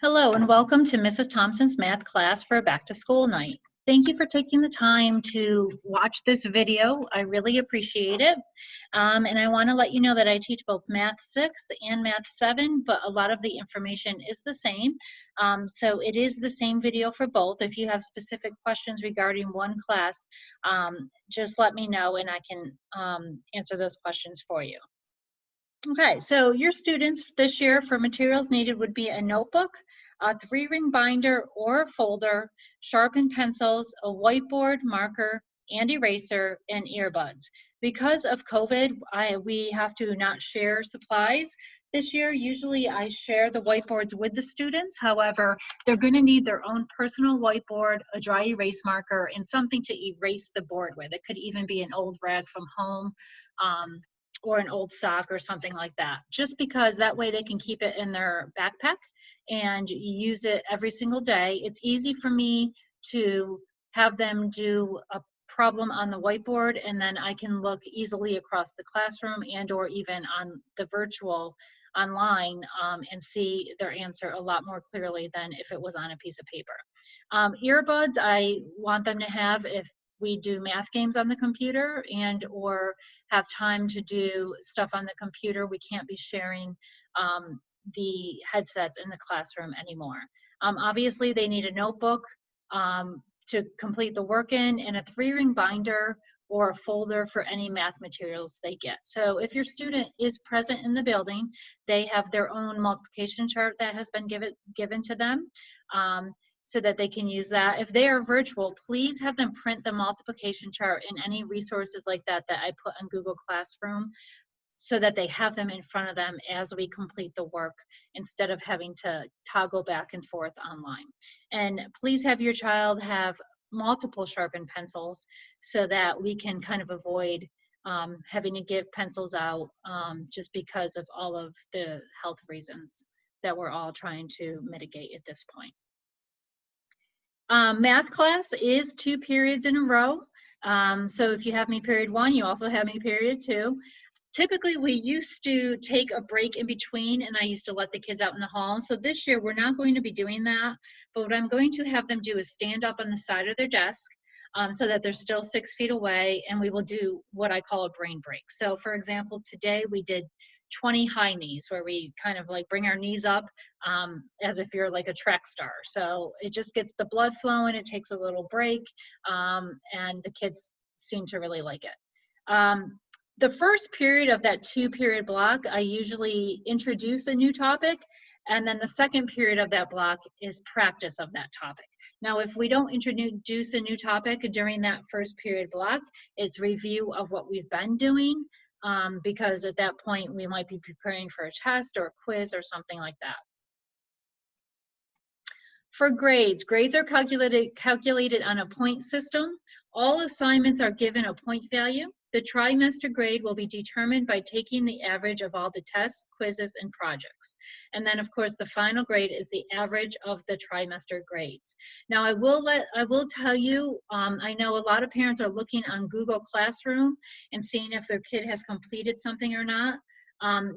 Hello and welcome to Mrs. Thompson's math class for a back to school night. Thank you for taking the time to watch this video. I really appreciate it. And I want to let you know that I teach both Math 6 and Math 7, but a lot of the information is the same. So it is the same video for both. If you have specific questions regarding one class, just let me know and I can answer those questions for you. Okay, so your students this year for materials needed would be a notebook, a 3-ring binder or a folder, sharpened pencils, a whiteboard, marker, and eraser, and earbuds. Because of COVID, we have to not share supplies this year. Usually I share the whiteboards with the students. However, they're going to need their own personal whiteboard, a dry erase marker, and something to erase the board with. It could even be an old rag from home. Or an old sock or something like that, just because that way they can keep it in their backpack and use it every single day. It's easy for me to have them do a problem on the whiteboard, and then I can look easily across the classroom and or even on the virtual online and see their answer a lot more clearly than if it was on a piece of paper. Earbuds, I want them to have if we do math games on the computer and or have time to do stuff on the computer. We can't be sharing the headsets in the classroom anymore. Obviously, they need a notebook to complete the work in, and a 3-ring binder or a folder for any math materials they get. So if your student is present in the building, they have their own multiplication chart that has been given to them. So that they can use that. If they are virtual, please have them print the multiplication chart and any resources like that that I put on Google Classroom so that they have them in front of them as we complete the work instead of having to toggle back and forth online. And please have your child have multiple sharpened pencils so that we can kind of avoid having to give pencils out just because of all of the health reasons that we're all trying to mitigate at this point. Math class is 2 periods in a row. So if you have me period 1, you also have me period 2. Typically, we used to take a break in between, and I used to let the kids out in the hall. So this year, we're not going to be doing that. But what I'm going to have them do is stand up on the side of their desk so that they're still 6 feet away, and we will do what I call a brain break. So for example, today we did 20 high knees, where we kind of like bring our knees up as if you're like a track star. So it just gets the blood flowing, it takes a little break, and the kids seem to really like it. The first period of that 2-period block, I usually introduce a new topic, and then the second period of that block is practice of that topic. Now, if we don't introduce a new topic during that first period block, it's review of what we've been doing, because at that point we might be preparing for a test or a quiz or something like that. For grades, grades are calculated on a point system. All assignments are given a point value. The trimester grade will be determined by taking the average of all the tests, quizzes, and projects. And then, of course, the final grade is the average of the trimester grades. Now, I will tell you, I know a lot of parents are looking on Google Classroom and seeing if their kid has completed something or not.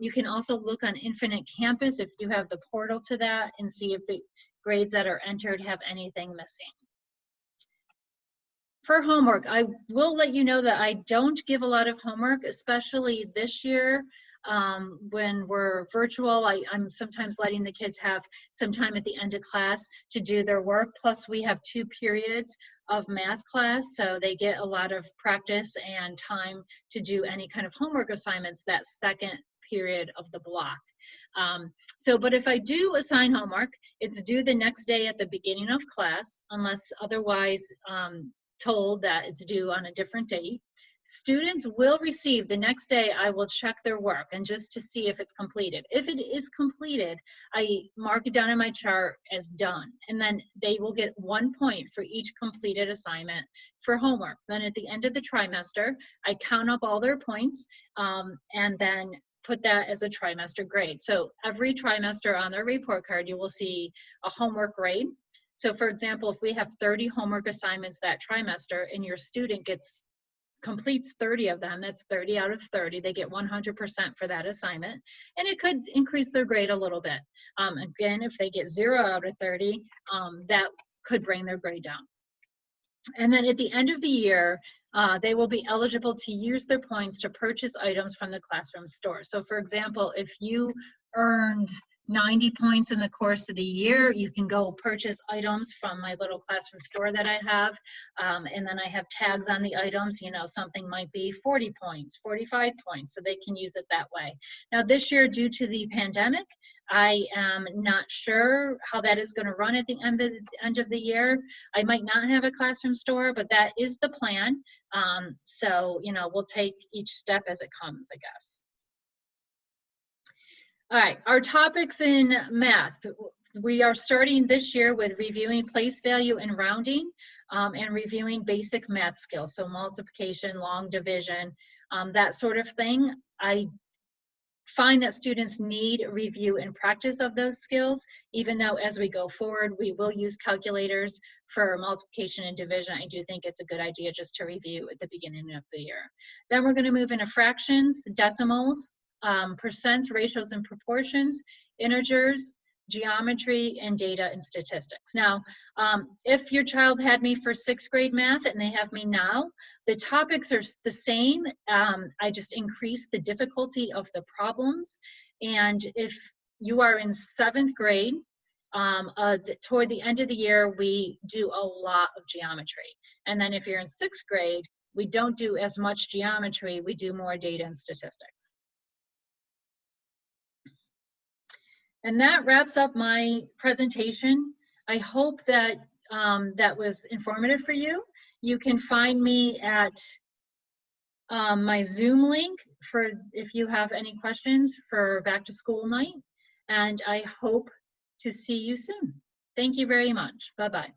You can also look on Infinite Campus if you have the portal to that and see if the grades that are entered have anything missing. For homework, I will let you know that I don't give a lot of homework, especially this year when we're virtual. I'm sometimes letting the kids have some time at the end of class to do their work. Plus, we have 2 periods of math class, so they get a lot of practice and time to do any kind of homework assignments that second period of the block. But if I do assign homework, it's due the next day at the beginning of class, unless otherwise told that it's due on a different date. Students will receive the next day. I will check their work and just to see if it's completed. If it is completed, I mark it down in my chart as done, and then they will get 1 point for each completed assignment for homework. Then at the end of the trimester, I count up all their points and then put that as a trimester grade. So every trimester on their report card, you will see a homework grade. So for example, if we have 30 homework assignments that trimester and your student gets completes 30 of them, that's 30 out of 30, they get 100% for that assignment, and it could increase their grade a little bit. Again, if they get 0 out of 30, that could bring their grade down. And then at the end of the year, they will be eligible to use their points to purchase items from the classroom store. So for example, if you earned 90 points in the course of the year, you can go purchase items from my little classroom store that I have. And then I have tags on the items, you know, something might be 40 points, 45 points, so they can use it that way. Now this year, due to the pandemic, I am not sure how that is going to run at the end of the year. I might not have a classroom store, but that is the plan. So, you know, we'll take each step as it comes, I guess. All right, our topics in math. We are starting this year with reviewing place value and rounding, and reviewing basic math skills, so multiplication, long division, that sort of thing. I find that students need review and practice of those skills, even though as we go forward, we will use calculators for multiplication and division. I do think it's a good idea just to review at the beginning of the year. Then we're going to move into fractions, decimals, percents, ratios and proportions, integers, geometry, and data and statistics. Now, if your child had me for 6th grade math and they have me now, the topics are the same. I just increase the difficulty of the problems. And if you are in 7th grade, toward the end of the year, we do a lot of geometry. And then if you're in 6th grade, we don't do as much geometry, we do more data and statistics. And that wraps up my presentation. I hope that that was informative for you. You can find me at my Zoom link for if you have any questions for back to school night. And I hope to see you soon. Thank you very much. Bye-bye.